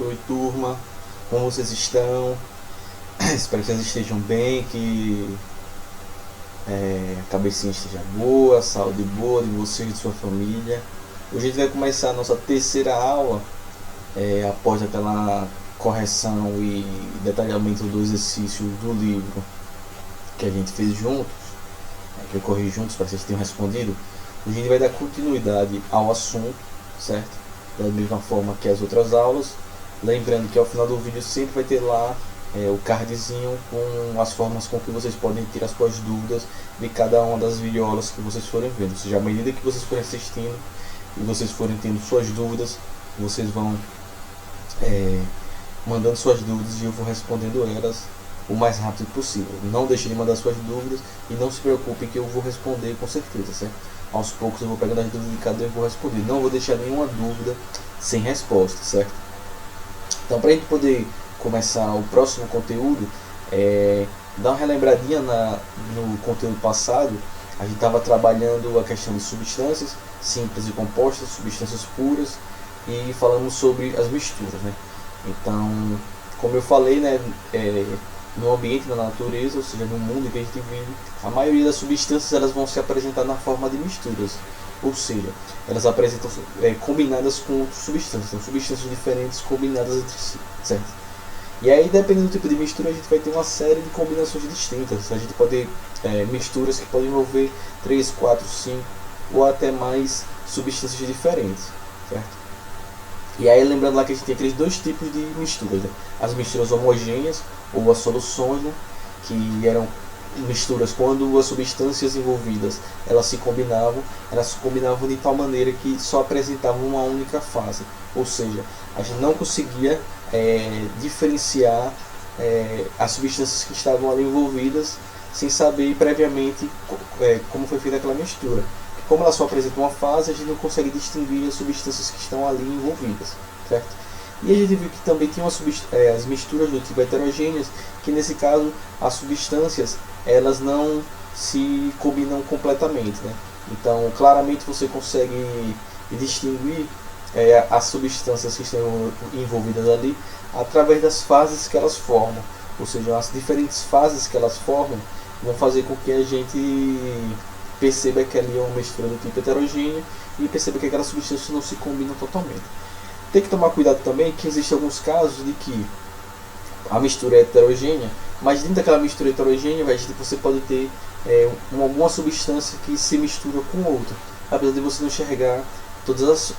Oi turma, como vocês estão? Espero que vocês estejam bem, que a cabecinha esteja boa, a saúde boa de vocês e de sua família. Hoje a gente vai começar a nossa terceira aula, após aquela correção e detalhamento do exercício do livro que a gente fez juntos, que eu corri juntos para vocês tenham respondido. Hoje a gente vai dar continuidade ao assunto, certo? Da mesma forma que as outras aulas. Lembrando que ao final do vídeo sempre vai ter lá o cardzinho com as formas com que vocês podem tirar as suas dúvidas de cada uma das videoaulas que vocês forem vendo. Ou seja, à medida que vocês forem assistindo e vocês forem tendo suas dúvidas, vocês vão mandando suas dúvidas e eu vou respondendo elas o mais rápido possível. Não deixe de mandar suas dúvidas e não se preocupe que eu vou responder com certeza, certo? Aos poucos eu vou pegando as dúvidas de cada um e vou responder. Não vou deixar nenhuma dúvida sem resposta, certo? Então, para a gente poder começar o próximo conteúdo, dar uma relembradinha no conteúdo passado. A gente estava trabalhando a questão de substâncias simples e compostas, substâncias puras, e falamos sobre as misturas, né? Então, como eu falei, né, no ambiente, na natureza, ou seja, no mundo que a gente vive, a maioria das substâncias elas vão se apresentar na forma de misturas. Ou seja, elas apresentam combinadas com outras substâncias, então substâncias diferentes combinadas entre si, certo? E aí, dependendo do tipo de mistura, a gente vai ter uma série de combinações distintas. A gente pode ter misturas que podem envolver 3, 4, 5 ou até mais substâncias diferentes, certo? E aí, lembrando lá que a gente tem aqueles dois tipos de misturas, né? As misturas homogêneas ou as soluções, né? Que eram misturas quando as substâncias envolvidas elas se combinavam de tal maneira que só apresentavam uma única fase, ou seja, a gente não conseguia diferenciar as substâncias que estavam ali envolvidas sem saber previamente como foi feita aquela mistura. Como ela só apresenta uma fase, a gente não consegue distinguir as substâncias que estão ali envolvidas, certo? E a gente viu que também tem as misturas do tipo heterogêneas, que nesse caso as substâncias elas não se combinam completamente, né? Então claramente você consegue distinguir as substâncias que estão envolvidas ali através das fases que elas formam. Ou seja, as diferentes fases que elas formam vão fazer com que a gente perceba que ali é uma mistura do tipo heterogêneo e perceba que aquelas substâncias não se combinam totalmente. Tem que tomar cuidado também que existem alguns casos de que a mistura é heterogênea, mas dentro daquela mistura heterogênea você pode ter alguma substância que se mistura com outra, apesar de você não enxergar todas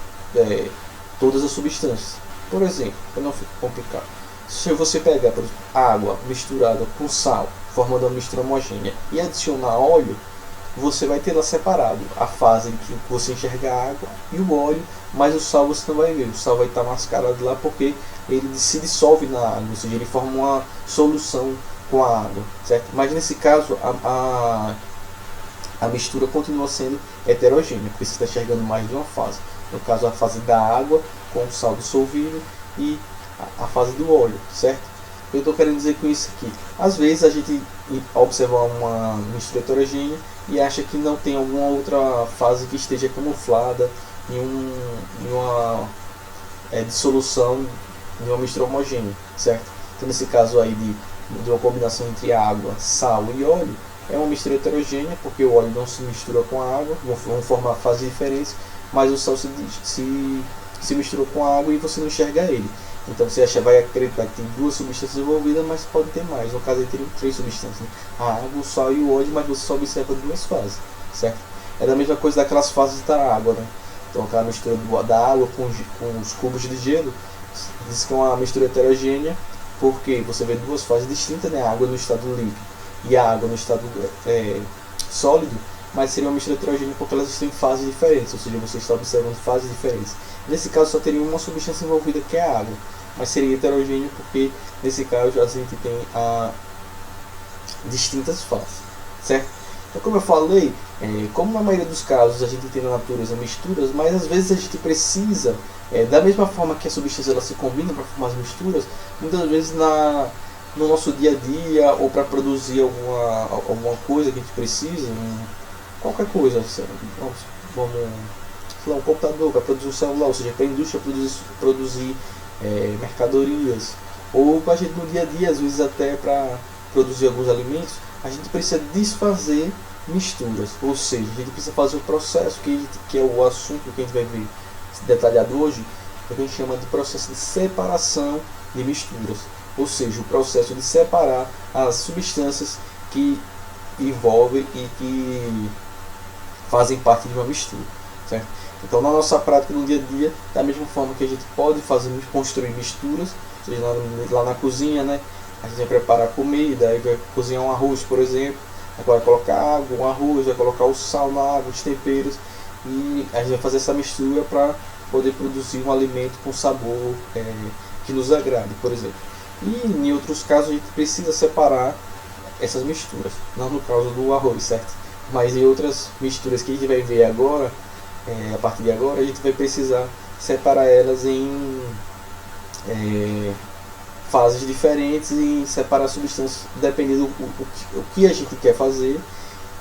as substâncias. Por exemplo, para não ficar complicado, se você pegar, por exemplo, água misturada com sal, formando uma mistura homogênea, e adicionar óleo, você vai ter lá separado a fase em que você enxerga a água e o óleo, mas o sal você não vai ver. O sal vai estar mascarado lá porque ele se dissolve na água, ou seja, ele forma uma solução com a água, certo? Mas nesse caso a mistura continua sendo heterogênea, porque você está enxergando mais de uma fase. No caso, a fase da água com o sal dissolvido e a fase do óleo, certo? Eu estou querendo dizer com isso aqui. Às vezes a gente observa uma mistura heterogênea e acha que não tem alguma outra fase que esteja camuflada em uma dissolução de uma mistura homogênea, certo? Então nesse caso aí de uma combinação entre água, sal e óleo, é uma mistura heterogênea, porque o óleo não se mistura com a água, vão formar fases diferentes, mas o sal se misturou com a água e você não enxerga ele. Então você vai acreditar que tem duas substâncias envolvidas, mas pode ter mais. No caso aí tem 3 substâncias, né? A água, o sal e o óleo, mas você só observa 2 fases, certo? É da mesma coisa daquelas fases da água, né? Então aquela mistura da água com os cubos de gelo, diz que é uma mistura heterogênea, porque você vê 2 fases distintas, né? A água no estado líquido e a água no estado sólido, mas seria uma mistura heterogênea porque elas estão em fases diferentes, ou seja, você está observando fases diferentes. Nesse caso só teria uma substância envolvida, que é a água, mas seria heterogêneo porque nesse caso a gente tem distintas fases, certo? Então, como eu falei, como na maioria dos casos a gente tem na natureza misturas, mas às vezes a gente precisa, da mesma forma que a substância ela se combina para formar as misturas, muitas vezes no nosso dia a dia ou para produzir alguma coisa que a gente precisa, qualquer coisa, vamos sei lá, um computador para produzir um celular, ou seja, para a indústria produzir mercadorias, ou a gente no dia a dia, às vezes até para produzir alguns alimentos, a gente precisa desfazer misturas, ou seja, a gente precisa fazer o processo que é o assunto que a gente vai ver detalhado hoje, que a gente chama de processo de separação de misturas, ou seja, o processo de separar as substâncias que envolvem e que fazem parte de uma mistura, certo? Então, na nossa prática no dia a dia, da mesma forma que a gente pode construir misturas, ou seja, lá na cozinha, né? A gente vai preparar comida, aí vai cozinhar um arroz, por exemplo, aí vai colocar água, um arroz, vai colocar o sal na água, os temperos, e a gente vai fazer essa mistura para poder produzir um alimento com sabor que nos agrade, por exemplo. E em outros casos a gente precisa separar essas misturas, não no caso do arroz, certo? Mas em outras misturas que a gente vai ver agora, a partir de agora, a gente vai precisar separar elas em fases diferentes e separar substâncias dependendo do que a gente quer fazer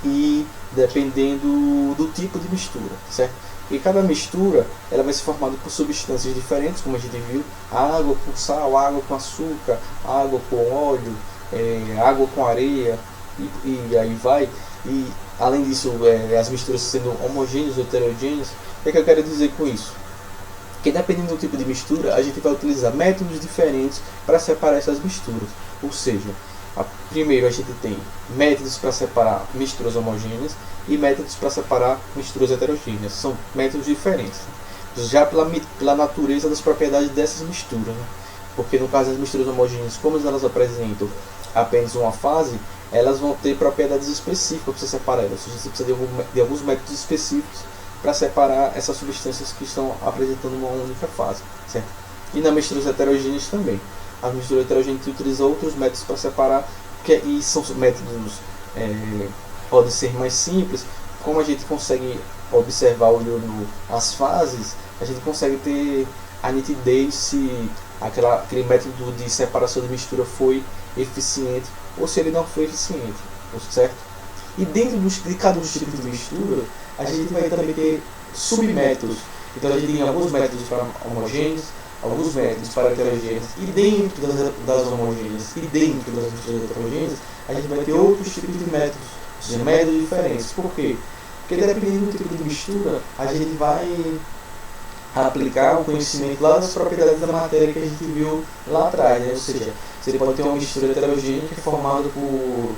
e dependendo do tipo de mistura, certo? E cada mistura ela vai ser formada por substâncias diferentes, como a gente viu, água com sal, água com açúcar, água com óleo, água com areia e aí vai. E além disso, as misturas sendo homogêneas ou heterogêneas, o que eu quero dizer com isso? Que dependendo do tipo de mistura, a gente vai utilizar métodos diferentes para separar essas misturas. Ou seja, primeiro a gente tem métodos para separar misturas homogêneas e métodos para separar misturas heterogêneas. São métodos diferentes, já pela natureza das propriedades dessas misturas, né? Porque no caso das misturas homogêneas, como elas apresentam apenas uma fase, elas vão ter propriedades específicas para você separar elas. Ou seja, você precisa de alguns métodos específicos para separar essas substâncias que estão apresentando uma única fase, certo? E nas misturas heterogêneas também. As misturas heterogêneas utilizam outros métodos para separar, e são métodos podem ser mais simples. Como a gente consegue observar olhando as fases, a gente consegue ter a nitidez se aquele método de separação de mistura foi eficiente ou se ele não foi eficiente, certo? E dentro de cada um dos tipos de mistura, a gente vai também ter submétodos. Então a gente tem alguns métodos para homogêneos, alguns métodos para heterogêneos, e dentro das homogêneas e dentro das misturas heterogêneas, a gente vai ter outros tipos de métodos, ou seja, métodos diferentes. Por quê? Porque dependendo do tipo de mistura, a gente vai aplicar o conhecimento lá das propriedades da matéria que a gente viu lá atrás, né? Ou seja, você pode ter uma mistura heterogênea que é formada por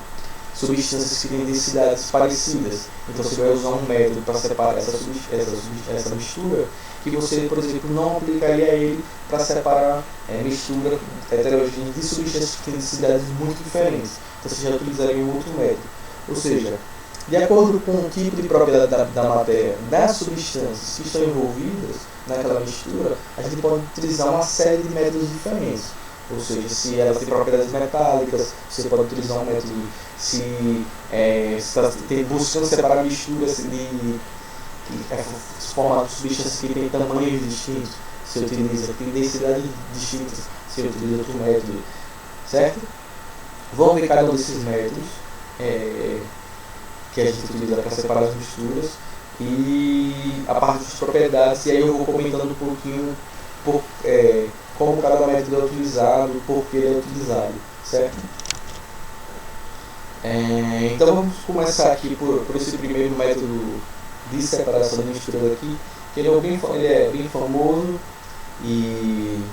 substâncias que têm densidades parecidas. Então você vai usar um método para separar essa mistura que você, por exemplo, não aplicaria ele para separar mistura heterogênea de substâncias que têm densidades muito diferentes. Então você já utilizaria um outro método. Ou seja, de acordo com o tipo de propriedade da matéria, das substâncias que estão envolvidas naquela mistura, a gente pode utilizar uma série de métodos diferentes. Ou seja, se ela tem propriedades metálicas, você pode utilizar um método. Se está buscando separar misturas formadas de substâncias que têm tamanhos distintos, você utiliza, tem densidades distintas, você utiliza outro método, certo? Vamos ver cada um desses métodos que a gente utiliza para separar as misturas e a parte das propriedades, e aí eu vou comentando um pouquinho como cada método é utilizado, por que ele é utilizado, certo? Então vamos começar aqui por esse primeiro método de separação de misturas aqui, que ele é bem famoso e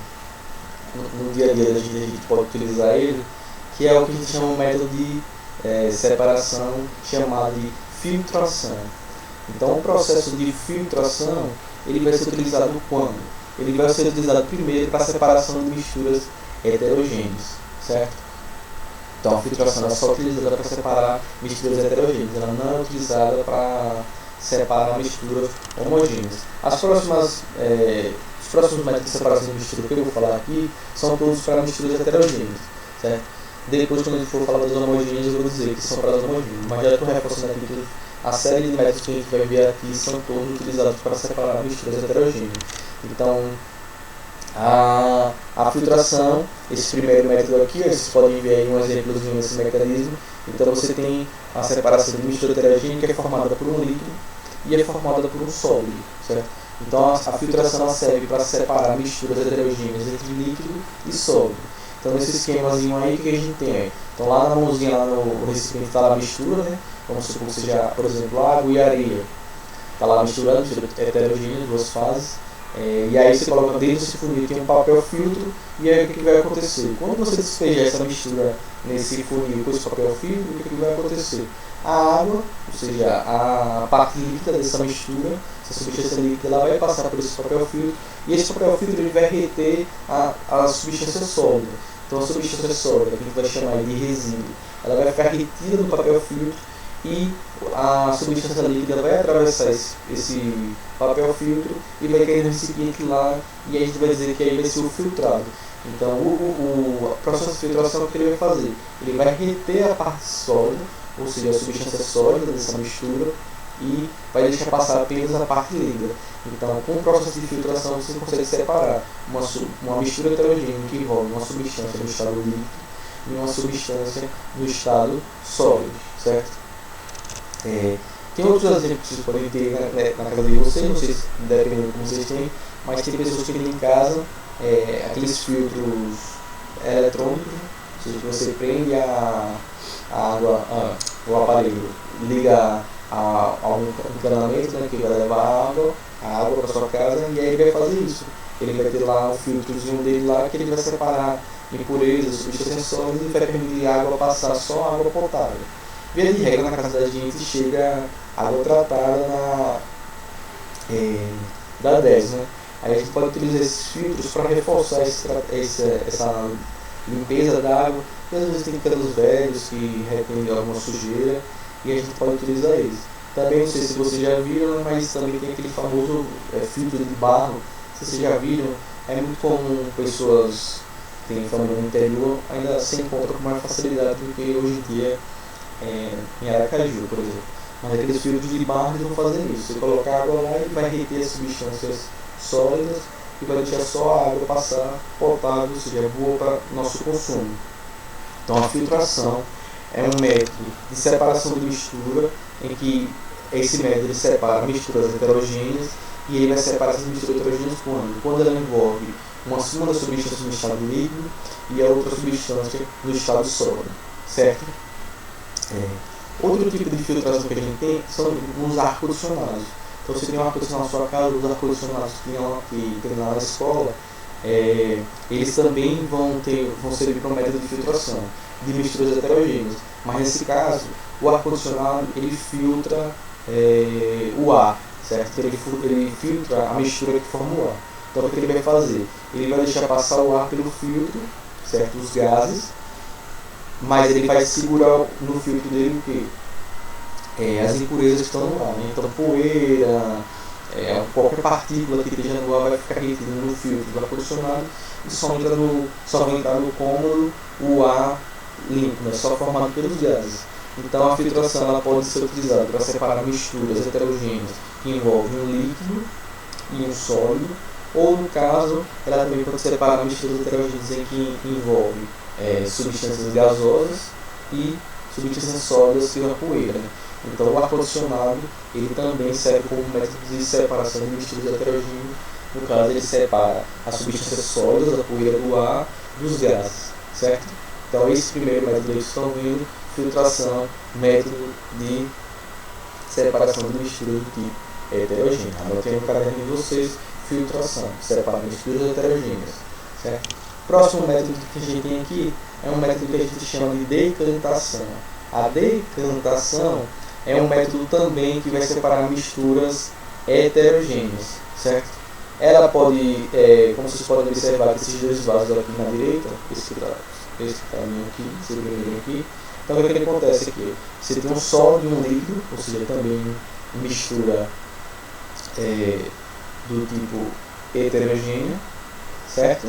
no dia a dia a gente pode utilizar ele, que é o que a gente chama um método de separação chamado de filtração. Então o processo de filtração ele vai ser utilizado quando? Ele vai ser utilizado primeiro para a separação de misturas heterogêneas, certo? Então a filtração é só utilizada para separar misturas heterogêneas, ela não é utilizada para separar misturas homogêneas. Os próximos métodos de separação de mistura que eu vou falar aqui são todos para misturas heterogêneas, certo? Depois, quando a gente for falar das homogêneas, eu vou dizer que são para as homogêneas, mas já estou reforçando aqui que a série de métodos que a gente vai ver aqui são todos utilizados para separar misturas heterogêneas. Então, a filtração, esse primeiro método aqui, vocês podem ver aí um exemplozinho desse mecanismo. Então você tem a separação de mistura heterogênea que é formada por um líquido e é formada por um sólido, certo? Então a filtração serve para separar misturas heterogêneas entre líquido e sólido. Então nesse esquemazinho aí que a gente tem, então lá na mãozinha, lá no recipiente está lá a mistura, né? Vamos supor que seja, por exemplo, água e areia. Está lá misturando, mistura heterogênea, duas fases. E aí você coloca dentro desse funil, tem um papel filtro, e aí o que vai acontecer? Quando você despejar essa mistura nesse funil com esse papel filtro, o que vai acontecer? A água, ou seja, a parte líquida dessa mistura, essa substância líquida, ela vai passar por esse papel filtro, e esse papel filtro ele vai reter a substância sólida. Então a substância sólida, que a gente vai chamar de resíduo, ela vai ficar retida no papel filtro, e a substância líquida vai atravessar esse papel filtro e vai cair no recipiente lá, e a gente vai dizer que aí vai ser o filtrado. Então o processo de filtração, que ele vai fazer? Ele vai reter a parte sólida, ou seja, a substância sólida dessa mistura, e vai deixar passar apenas a parte líquida. Então, com o processo de filtração, você consegue separar uma mistura heterogênea que envolve uma substância no estado líquido e uma substância no estado sólido, certo? Tem outros exemplos que vocês podem ter na casa de vocês, não sei se dependendo do que vocês têm, mas tem pessoas que têm em casa aqueles filtros eletrônicos, ou seja, que você prende a água, o aparelho liga a um encanamento, né, que vai levar a água para sua casa, e aí ele vai fazer isso. Ele vai ter lá um filtrozinho dele lá, que ele vai separar impurezas, substâncias sólidas, e vai permitir a água passar só água potável. Via de regra, na casa da gente chega água tratada da 10, né? Aí a gente pode utilizar esses filtros para reforçar essa limpeza da água, e às vezes tem canos velhos que retêm alguma sujeira, e a gente pode utilizar eles. Também, não sei se vocês já viram, mas também tem aquele famoso filtro de barro, se vocês já viram, é muito comum pessoas que têm família no interior ainda se encontram com mais facilidade do que hoje em dia em Aracaju, por exemplo. Mas aqueles filtros de barro eles vão fazer isso. Você colocar água lá, ele vai reter as substâncias sólidas e vai deixar só a água passar potável, ou seja, boa para nosso consumo. Então a filtração é um método de separação de mistura, em que esse método ele separa misturas heterogêneas, e ele vai separar essas misturas heterogêneas quando ela envolve uma das substâncias no estado líquido e a outra substância no estado sólido, certo? Outro tipo de filtração que a gente tem são os ar-condicionados. Então, você tem um ar-condicionado na sua casa, os ar-condicionados que tem lá na escola, eles também vão servir para um método de filtração de misturas heterogêneas. Mas nesse caso, o ar-condicionado ele filtra o ar, certo? Ele filtra a mistura que forma o ar. Então, o que ele vai fazer? Ele vai deixar passar o ar pelo filtro, certo? Os gases, mas ele vai segurar no filtro dele o quê? As impurezas que estão no ar, né? Então poeira, qualquer partícula que esteja no ar vai ficar retida no filtro do ar-condicionado, e só vai entrar no cômodo o ar limpo, né? Só formado pelos gases. Então a filtração ela pode ser utilizada para separar misturas heterogêneas que envolvem um líquido e um sólido, ou no caso ela também pode separar misturas heterogêneas em que envolvem substâncias gasosas e substâncias sólidas, que é a poeira, né? Então o ar-condicionado ele também serve como método de separação de misturas heterogêneas. No caso, ele separa as substâncias sólidas, a poeira do ar, dos gases, certo? Então esse primeiro método que vocês estão vendo, filtração, método de separação de misturas do tipo heterogêneo. Anotem no caderno de vocês, filtração, separar misturas heterogêneas, certo? Próximo método que a gente tem aqui é um método que a gente chama de decantação. A decantação é um método também que vai separar misturas heterogêneas, certo? Ela pode, como vocês podem observar, esses dois vasos aqui na direita, esse caminho aqui, esse primeiro aqui. Então o que acontece aqui? Você tem um sólido e um líquido, ou seja, também mistura do tipo heterogênea, certo?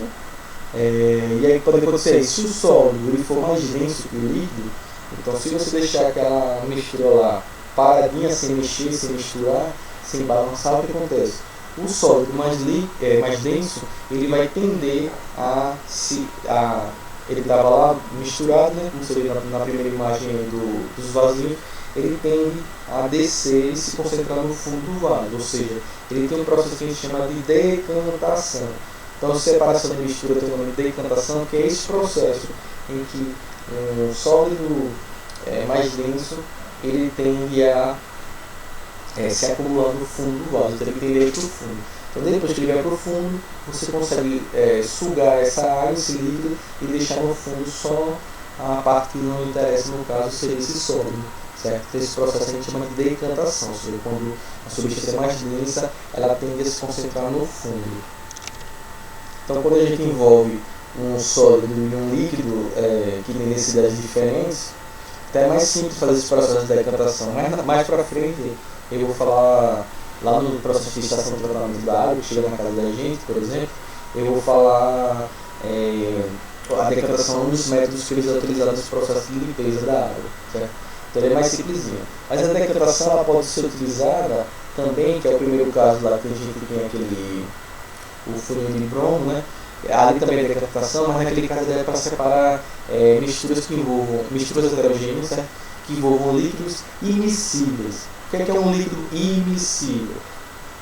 E aí pode acontecer isso. Se o sólido ele for mais denso que o líquido, então se você deixar aquela mistura lá paradinha, sem mexer, sem misturar, sem balançar, o que acontece? O sólido mais denso, ele vai tender ele estava lá misturado, né, como você vê na primeira imagem dos vasinhos, ele tende a descer e se concentrar no fundo do vaso, ou seja, ele tem um processo que a gente chama de decantação. Então, separação de mistura tem o nome de decantação, que é esse processo em que um sólido mais denso ele tende a se acumular no fundo do vaso, então ele tende a ir para o fundo. Então, depois que ele vai para o fundo, você consegue sugar essa água, esse líquido, e deixar no fundo só a parte que não interessa, no caso, seria esse sólido. Certo? Então, esse processo a gente chama de decantação, ou seja, quando a substância é mais densa, ela tende a se concentrar no fundo. Então, quando a gente envolve um sólido e um líquido que tem densidades diferentes, até é mais simples fazer esse processo de decantação. Mas mais para frente, eu vou falar lá no processo de estação de tratamento da água, que chega na casa da gente, por exemplo, eu vou falar a decantação dos métodos que eles utilizaram nesse processo de limpeza da água. Certo? Então ele é mais simplesinho. Mas a decantação ela pode ser utilizada também, que é o primeiro caso lá que a gente tem o funil de bromo, né? Ali também é decantação, mas naquele caso é para separar misturas que envolvam misturas heterogêneas, certo? Que envolvam líquidos immiscíveis. O que é um líquido immiscível?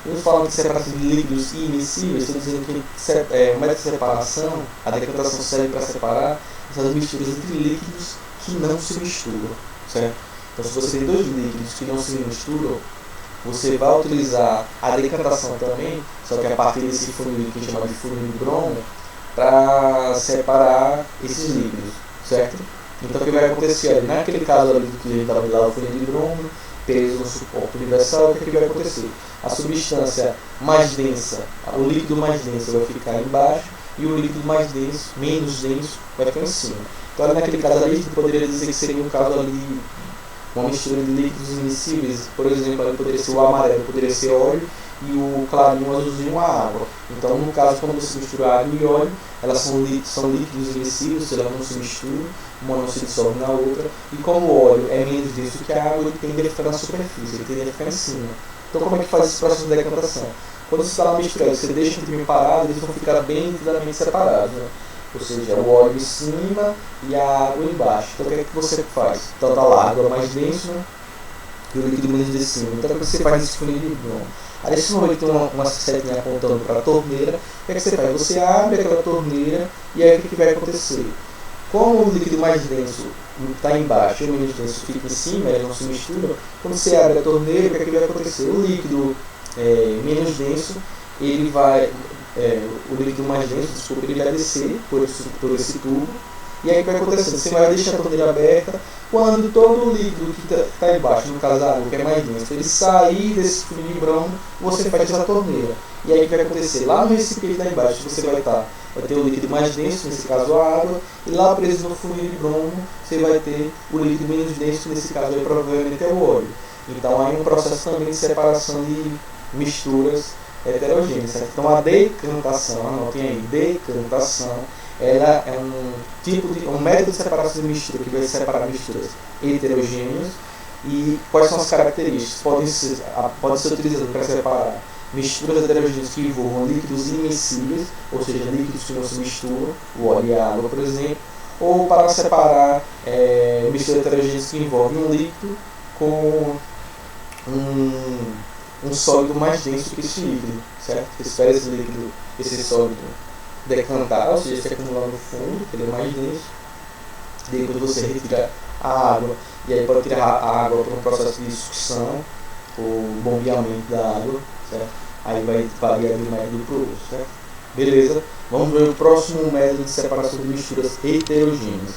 Quando falam de separação de líquidos immiscíveis, estou dizendo que o método de separação, a decantação serve para separar essas misturas entre líquidos que não se misturam, certo? Então, se você tem dois líquidos que não se misturam, você vai utilizar a decantação também, só que a partir desse funil que a gente chama de funil de bromo, para separar esses líquidos, certo? Então, o que vai acontecer ali? Naquele caso ali que a gente estava lá, o funil de bromo, peso no suporte universal, o que vai acontecer? A substância mais densa, o líquido mais denso vai ficar embaixo e o líquido mais denso, menos denso, vai ficar em cima. Então, ali naquele caso ali, a gente poderia dizer que seria um caso ali, uma mistura de líquidos immiscíveis. Por exemplo, ali poderia ser o amarelo, poderia ser óleo, e o clarinho, o azulzinho, a água. Então, no caso, quando você mistura água e óleo, elas são líquidos immiscíveis, elas não se misturam, uma não se dissolve na outra, e como o óleo é menos denso que a água, ele tende a ficar na superfície, ele tende a ficar em cima. Então, como é que faz esse processo de decantação? Quando você está lá misturando, você deixa o time parado, eles vão ficar bem nitidamente separados, né? Ou seja, o óleo em cima e a água embaixo. Então, o que é que você faz? Então, tá lá a água mais densa, né? E o líquido menos de cima. Então, o que você faz nesse funil de bromo? Aí, nesse momento, tem uma setinha apontando para a torneira. O que é que você faz? Você abre aquela torneira e aí o que vai acontecer? Como o líquido mais denso está embaixo e o menos denso fica em cima, eles não se misturam, quando você abre a torneira, o que é que vai acontecer? O líquido menos denso, ele vai, o líquido mais denso, desculpa, ele vai descer por esse tubo, e aí o que vai acontecer? Você vai deixar a torneira aberta, quando todo o líquido que está embaixo, no caso a água, que é mais denso, ele sair desse funil de bromo, você fecha essa torneira. E aí o que vai acontecer? Lá no recipiente lá embaixo, você vai ter o líquido mais denso, nesse caso a água, e lá preso no funil de bromo, você vai ter o líquido menos denso, nesse caso aí provavelmente é o óleo. Então aí um processo também de separação de misturas heterogêneas. Certo? Então a decantação, anotem aí, decantação, ela é um método de separação de mistura que vai separar misturas heterogêneas. E quais são as características? Pode ser utilizado para separar misturas heterogêneas que envolvam líquidos immiscíveis, ou seja, líquidos que não se misturam, o óleo e a água, por exemplo, ou para separar misturas heterogêneas que envolvem um líquido com um sólido mais denso que esse líquido, certo? Você espera esse sólido decantar, ou seja, se acumular no fundo, ele é mais denso, depois você retira a água, e aí pode tirar a água por um processo de sucção, ou bombeamento da água, certo? Aí vai variar de um método para o outro, certo? Beleza? Vamos ver o próximo método de separação de misturas heterogêneas.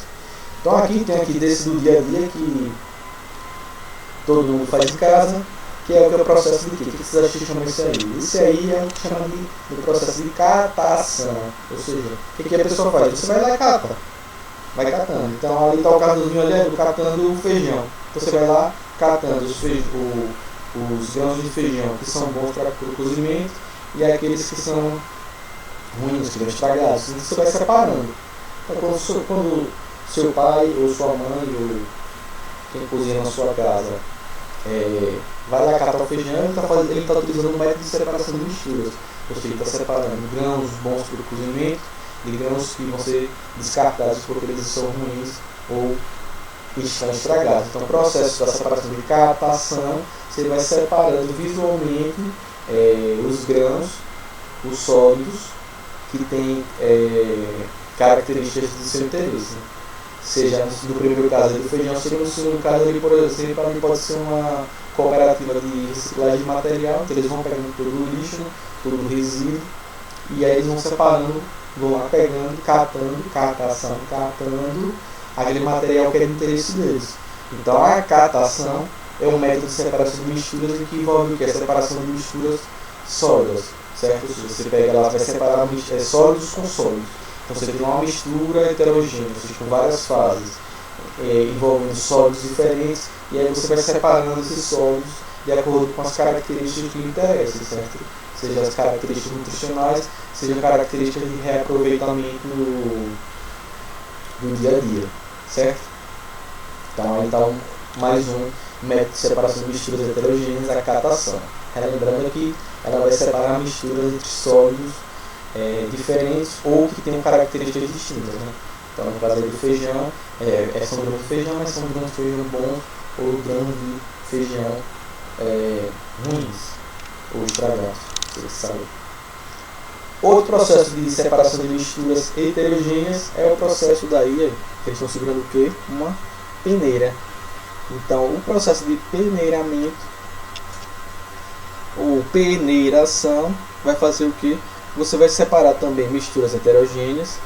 Então tem desse do dia a dia que todo mundo faz em casa, que é o processo de quê? O que vocês acham que chama isso aí? Isso aí é o que chama de processo de catação. Ou seja, o que a pessoa faz? Você vai lá e cata. Vai catando. Então ali está o casozinho ali, catando o feijão. Então você vai lá catando os grãos de feijão que são bons para o cozimento e aqueles que são ruins, que estão estragados. Então você vai separando. Então quando seu pai ou sua mãe ou quem cozinha na sua casa vai lá catar o feijão, ele está utilizando um método de separação de misturas. Ou seja, ele está separando grãos bons para o cozimento de grãos que vão ser descartados porque eles são ruins ou estão estragados. Então, o processo da separação de catação, você vai separando visualmente os grãos, os sólidos, que têm características do seu interesse. Seja no primeiro caso do feijão, no segundo caso, por exemplo, ali pode ser uma cooperativa de reciclagem de material, então eles vão pegando todo o lixo, todo o resíduo, e aí eles vão separando, vão lá pegando, catando aquele material que é do interesse deles. Então a catação é um método de separação de misturas que envolve o que? A separação de misturas sólidas, certo? Você pega lá, vai separar sólidos com sólidos. Então você tem uma mistura heterogênea, ou seja, com várias fases, envolvendo sólidos diferentes, e aí você vai separando esses sólidos de acordo com as características que lhe interessam, certo? Seja as características nutricionais, seja características de reaproveitamento do dia a dia, certo? Então aí está mais um método de separação de misturas heterogêneas, a catação. Lembrando que ela vai separar misturas entre sólidos diferentes ou que tenham características distintas, né? Então, no caso do feijão, são grãos de feijão, mas são grãos de feijão bons ou grãos de feijão ruins ou estragados, você sabe. Outro processo de separação de misturas heterogêneas é o processo daí, que eles estão segurando o quê? Uma peneira. Então, o processo de peneiramento ou peneiração vai fazer o quê? Você vai separar também misturas heterogêneas.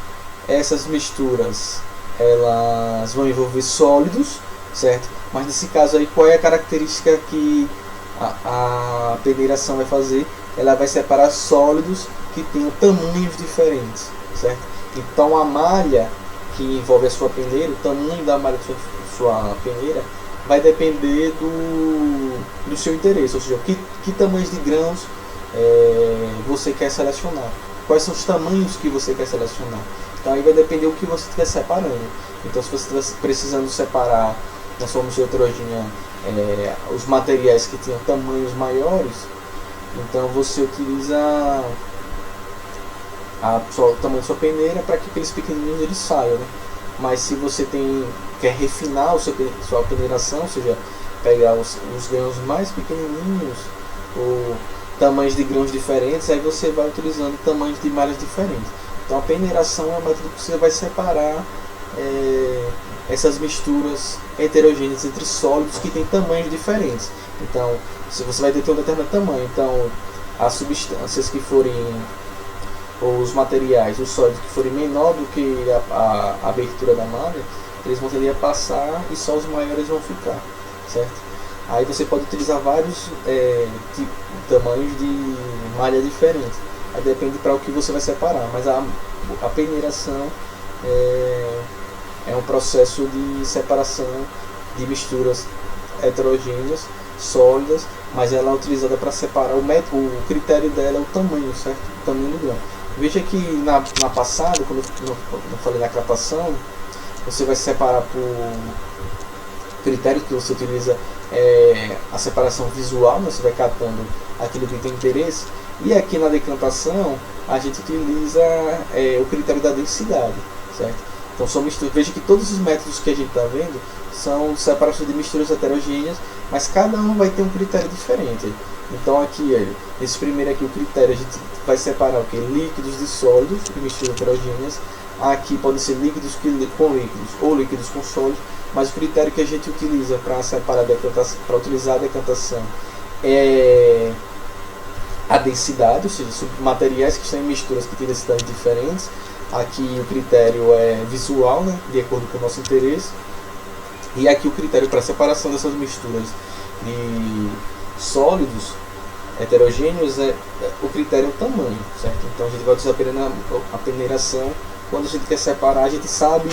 Essas misturas elas vão envolver sólidos, certo? Mas nesse caso aí, qual é a característica que a peneiração vai fazer? Ela vai separar sólidos que tenham tamanhos diferentes, certo? Então a malha que envolve a sua peneira, o tamanho da malha da sua peneira vai depender do seu interesse, ou seja, que tamanhos de grãos você quer selecionar, quais são os tamanhos que você quer selecionar. Então aí vai depender do que você estiver separando. Então se você estiver precisando separar na sua mistura heterogênea os materiais que tenham tamanhos maiores, então você utiliza o tamanho da sua peneira para que aqueles pequenininhos eles saiam, né? Mas se você quer refinar sua peneiração, ou seja, pegar os grãos mais pequenininhos ou tamanhos de grãos diferentes, aí você vai utilizando tamanhos de malhas diferentes. Então a peneiração é um método que você vai separar essas misturas heterogêneas entre sólidos que têm tamanhos diferentes. Então, se você vai ter um determinado tamanho, então as substâncias que forem, ou os materiais, os sólidos que forem menor do que a abertura da malha, eles vão tender a passar e só os maiores vão ficar, certo? Aí você pode utilizar vários tamanhos de malha diferentes. Aí depende para o que você vai separar, mas a peneiração é um processo de separação de misturas heterogêneas, sólidas, mas ela é utilizada para separar o critério dela é o tamanho, certo? O tamanho do grão. Veja que na passada, quando eu falei na catação, você vai separar por critério que você utiliza a separação visual, né? Você vai catando aquilo que tem interesse. E aqui na decantação a gente utiliza o critério da densidade, certo? Então são misturas. Veja que todos os métodos que a gente está vendo são separação de misturas heterogêneas, mas cada um vai ter um critério diferente. Então aqui, esse primeiro aqui, o critério, a gente vai separar o que? Líquidos de sólidos, de misturas heterogêneas. Aqui podem ser líquidos com líquidos ou líquidos com sólidos, mas o critério que a gente utiliza para separar para utilizar a decantação é a densidade, ou seja, materiais que estão em misturas que têm densidades diferentes. Aqui o critério é visual, né, de acordo com o nosso interesse. E aqui o critério para separação dessas misturas de sólidos heterogêneos o critério é o tamanho, certo? Então a gente vai utilizar a peneiração. Quando a gente quer separar, a gente sabe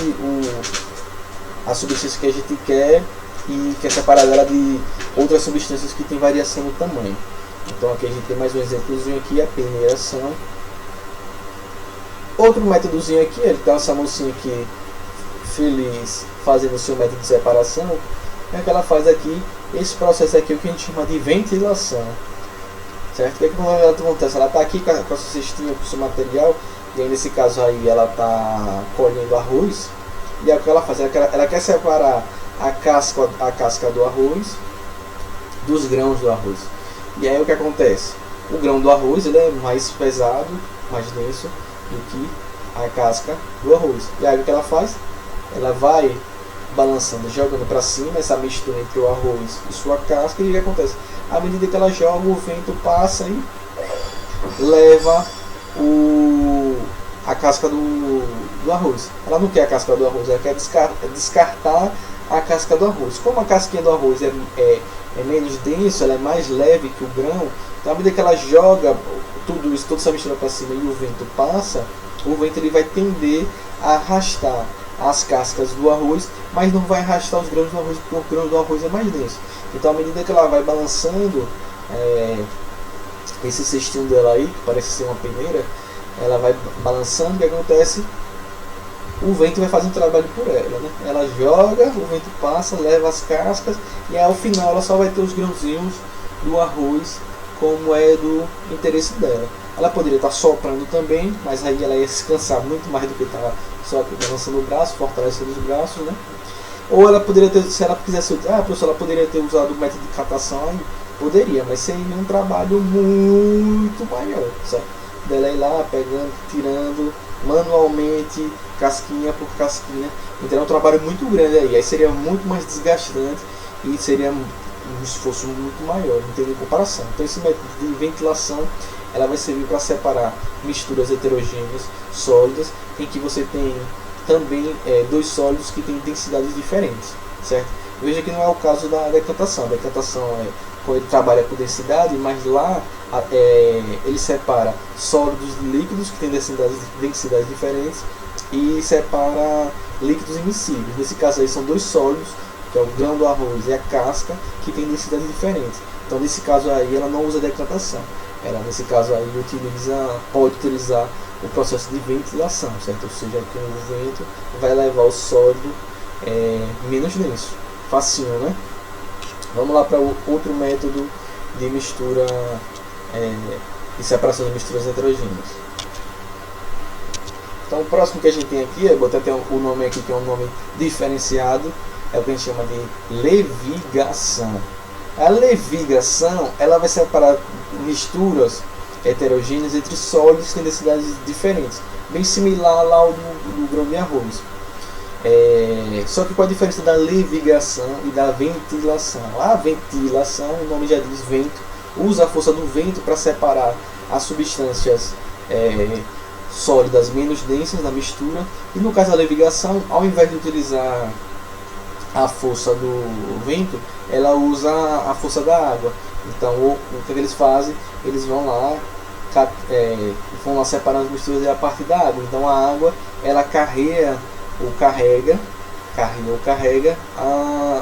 a substância que a gente quer e quer separar dela de outras substâncias que têm variação no tamanho. Então aqui a gente tem mais um exemplozinho aqui, a peneiração. Outro métodozinho aqui, ele tem essa mocinha aqui feliz fazendo o seu método de separação. É que ela faz aqui, esse processo aqui é o que a gente chama de ventilação, certo? O que acontece? Ela está aqui com a sua cestinha, com o seu material, e aí nesse caso aí ela está colhendo arroz. E aí o que ela faz? Ela quer separar a casca do arroz, dos grãos do arroz. E aí o que acontece? O grão do arroz ele é mais pesado, mais denso do que a casca do arroz. E aí o que ela faz? Ela vai balançando, jogando para cima essa mistura entre o arroz e sua casca. E o que acontece? À medida que ela joga, o vento passa e leva a casca do arroz. Ela não quer a casca do arroz, ela quer descartar a casca do arroz. Como a casquinha do arroz é menos denso, ela é mais leve que o grão, então à medida que ela joga tudo isso, toda essa mistura para cima e o vento passa, o vento ele vai tender a arrastar as cascas do arroz, mas não vai arrastar os grãos do arroz, porque o grão do arroz é mais denso. Então à medida que ela vai balançando esse cestinho dela aí, que parece ser uma peneira, ela vai balançando, o que acontece? O vento vai fazer um trabalho por ela, né? Ela joga, o vento passa, leva as cascas e ao final ela só vai ter os grãozinhos do arroz como é do interesse dela. Ela poderia estar soprando também, mas aí ela ia se cansar muito mais do que estar só balançando o braço, fortalecendo os braços, né? Ou ela poderia ter, se ela quisesse, professor, ela poderia ter usado o método de catação aí? Poderia, mas seria um trabalho muito maior, certo? Dela ir lá, pegando, tirando manualmente, casquinha por casquinha. Então é um trabalho muito grande aí seria muito mais desgastante e seria um esforço muito maior, não tem nem comparação. Então esse método de ventilação ela vai servir para separar misturas heterogêneas, sólidas, em que você tem também dois sólidos que têm densidades diferentes, certo? Veja que não é o caso da decantação. A decantação quando ele trabalha com densidade, mas lá ele separa sólidos de líquidos que têm densidades diferentes e separa líquidos immiscíveis. Nesse caso aí são dois sólidos, que é o grão do arroz e a casca, que têm densidades diferentes. Então nesse caso aí ela não usa decantação. Ela nesse caso aí pode utilizar o processo de ventilação, certo? Ou seja, que o vento vai levar o sólido menos denso. Facinho, né? Vamos lá para o outro método de mistura, de separação de misturas heterogêneas. Então o próximo que a gente tem aqui, eu botei até o nome aqui que é um nome diferenciado, é o que a gente chama de levigação. A levigação ela vai separar misturas heterogêneas entre sólidos que têm densidades diferentes, bem similar lá ao do grão de arroz. Só que qual a diferença da levigação e da ventilação? A ventilação, o nome já diz vento, usa a força do vento para separar as substâncias sólidas menos densas da mistura, e no caso da levigação, ao invés de utilizar a força do vento, ela usa a força da água. Então o que eles fazem? Eles vão lá separando as misturas a partir da água. Então a água ela carrega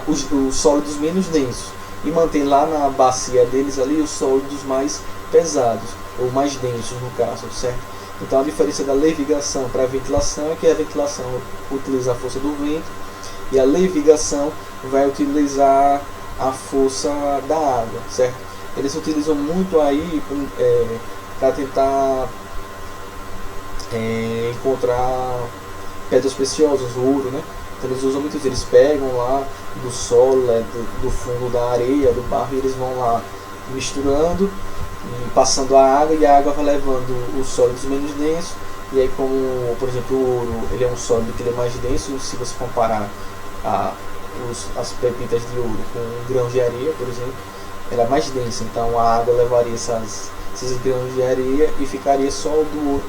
os sólidos menos densos e mantém lá na bacia deles ali os sólidos mais pesados ou mais densos no caso, certo? Então a diferença da levigação para a ventilação é que a ventilação utiliza a força do vento e a levigação vai utilizar a força da água, certo? Eles utilizam muito aí para tentar encontrar pedras preciosas, ouro, né? Então eles usam muito, eles pegam lá do solo, do fundo da areia, do barro, e eles vão lá misturando e passando a água, e a água vai levando os sólidos menos densos. E aí, como por exemplo o ouro, ele é um sólido que ele é mais denso, se você comparar as pepitas de ouro com grãos de areia, por exemplo, ela é mais densa, então a água levaria esses grãos de areia e ficaria só o do ouro,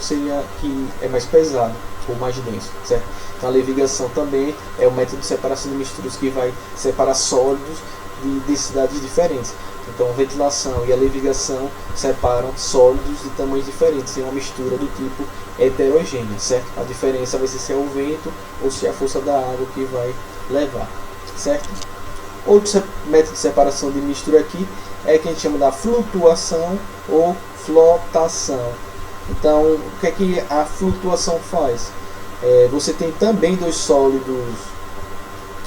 que é mais pesado ou mais denso, certo? Então a levigação também é um método de separação de misturas que vai separar sólidos de densidades diferentes. Então a ventilação e a levigação separam sólidos de tamanhos diferentes em uma mistura do tipo heterogênea, certo? A diferença vai ser se é o vento ou se é a força da água que vai levar, certo? Outro método de separação de mistura aqui é que a gente chama da flutuação ou flotação. Então, o que é que a flutuação faz? Você tem também dois sólidos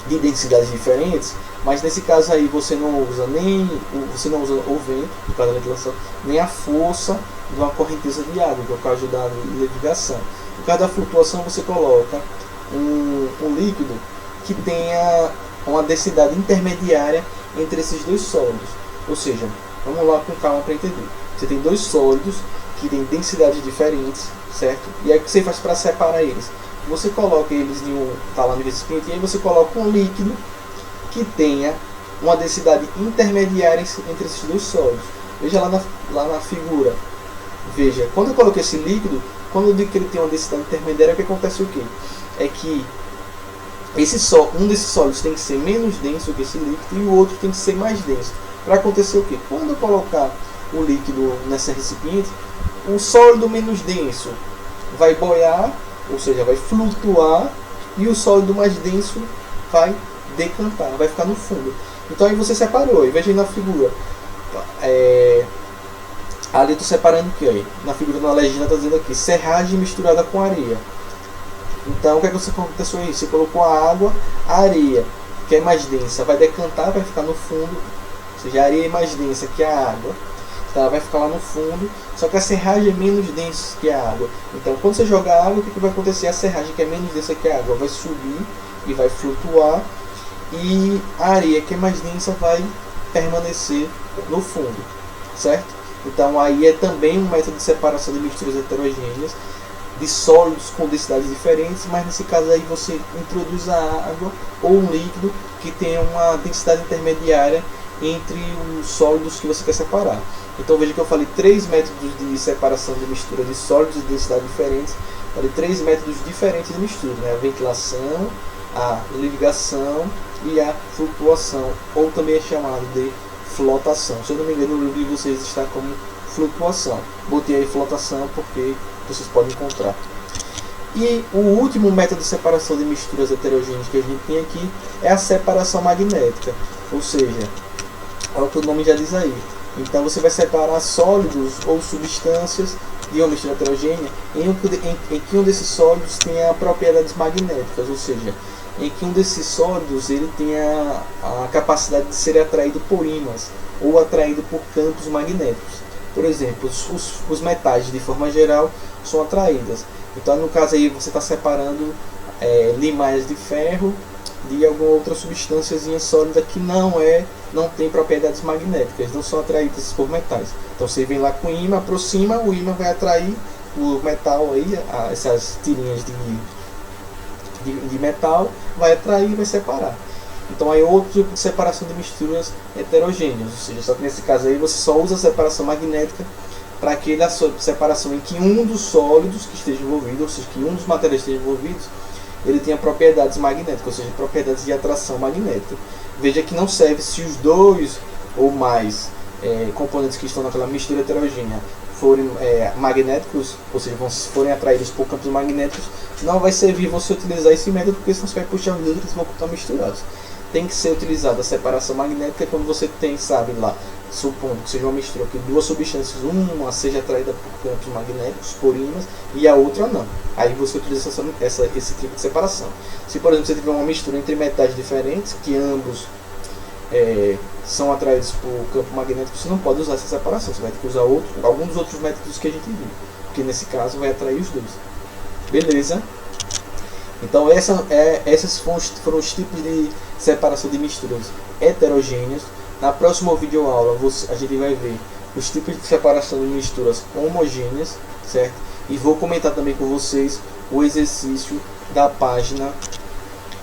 de densidades diferentes, mas nesse caso aí você não usa o vento, no caso da ventilação, nem a força de uma correnteza de água, que é o caso da levigação. No caso da flutuação, você coloca um líquido que tenha uma densidade intermediária entre esses dois sólidos. Ou seja, vamos lá com calma para entender. Você tem dois sólidos que têm densidades diferentes, certo? E aí o que você faz para separar eles? Você coloca eles em um talão de recipiente e aí você coloca um líquido que tenha uma densidade intermediária entre esses dois sólidos. Veja lá na figura. Veja, quando eu coloquei esse líquido, quando eu digo que ele tem uma densidade intermediária, o que acontece o quê? É que um desses sólidos tem que ser menos denso que esse líquido e o outro tem que ser mais denso. Para acontecer o quê? Quando eu colocar o líquido nessa recipiente, o sólido menos denso vai boiar, ou seja, vai flutuar, e o sólido mais denso vai decantar, vai ficar no fundo. Então aí você separou, e veja aí na figura. Ali eu estou separando o que aí? Na figura da legenda está dizendo aqui, serragem misturada com areia. Então o que é que você aconteceu aí? Você colocou a água, a areia, que é mais densa, vai decantar, vai ficar no fundo. Ou seja, a areia é mais densa que a água, então ela vai ficar lá no fundo. Só que a serragem é menos densa que a água. Então quando você jogar água, o que vai acontecer? A serragem, que é menos densa que a água, vai subir e vai flutuar. E a areia, que é mais densa, vai permanecer no fundo, certo? Então aí é também um método de separação de misturas heterogêneas de sólidos com densidades diferentes, mas nesse caso aí você introduz a água ou um líquido que tenha uma densidade intermediária entre os sólidos que você quer separar. Então veja que eu falei 3 métodos de separação de mistura de sólidos de densidade diferentes. Falei 3 métodos diferentes de mistura, né? A ventilação, a ligação e a flutuação, ou também é chamado de flotação. Se eu não me engano, no livro de vocês está como flutuação. Botei aí flotação porque vocês podem encontrar. E o último método de separação de misturas heterogêneas que a gente tem aqui é a separação magnética. Ou seja, é o que o nome já diz aí. Então você vai separar sólidos ou substâncias de uma mistura heterogênea em que um desses sólidos tenha propriedades magnéticas, ou seja, em que um desses sólidos ele tenha a capacidade de ser atraído por ímãs ou atraído por campos magnéticos. Por exemplo, os metais de forma geral são atraídas. Então no caso aí você está separando limagens de ferro de alguma outra substância sólida que não tem propriedades magnéticas, não são atraídas por metais. Então você vem lá com o ímã, aproxima, o ímã vai atrair o metal aí, essas tirinhas de metal, vai atrair e vai separar. Então aí outro tipo de separação de misturas heterogêneas, ou seja, só que nesse caso aí você só usa a separação magnética para aquela separação em que um dos sólidos que esteja envolvido, ou seja, que um dos materiais esteja envolvidos, ele tenha propriedades magnéticas, ou seja, propriedades de atração magnética. Veja que não serve se os dois ou mais componentes que estão naquela mistura heterogênea forem magnéticos, ou seja, forem atraídos por campos magnéticos, não vai servir você utilizar esse método, porque senão você vai puxar os dois e eles vão estar misturados. Tem que ser utilizada a separação magnética quando você tem, sabe lá, supondo que seja uma mistura que duas substâncias, uma seja atraída por campos magnéticos, por ímãs, e a outra não. Aí você utiliza esse tipo de separação. Se, por exemplo, você tiver uma mistura entre metais diferentes, que ambos são atraídos por campo magnético, você não pode usar essa separação. Você vai ter que usar alguns dos outros métodos que a gente viu, porque nesse caso vai atrair os dois. Beleza? Então esses foram os tipos de separação de misturas heterogêneas. Na próxima videoaula a gente vai ver os tipos de separação de misturas homogêneas, certo? E vou comentar também com vocês o exercício da página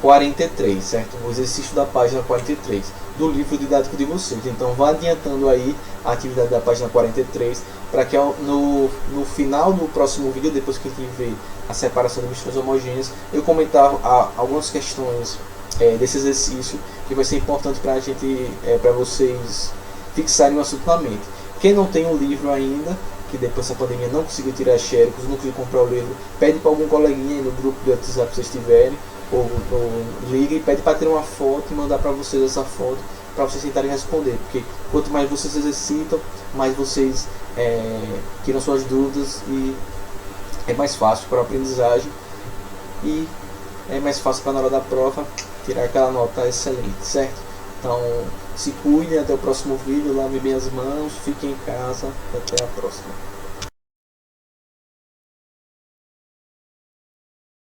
43, certo? O exercício da página 43 do livro didático de vocês. Então vá adiantando aí a atividade da página 43 para que no final do próximo vídeo, depois que a gente vê a separação de misturas homogêneas, eu comentar algumas questões desse exercício que vai ser importante para a gente, para vocês fixarem o assunto na mente. Quem não tem um livro ainda, que depois dessa pandemia não conseguiu tirar xerox, não conseguiu comprar o livro, pede para algum coleguinha aí no grupo do WhatsApp que vocês tiverem, ou liga e pede para ter uma foto e mandar para vocês essa foto, para vocês tentarem responder, porque quanto mais vocês exercitam, mais vocês tiram suas dúvidas e é mais fácil para a aprendizagem e é mais fácil para na hora da prova tirar aquela nota excelente, certo? Então se cuidem, até o próximo vídeo, lavem bem as mãos, fiquem em casa, até a próxima.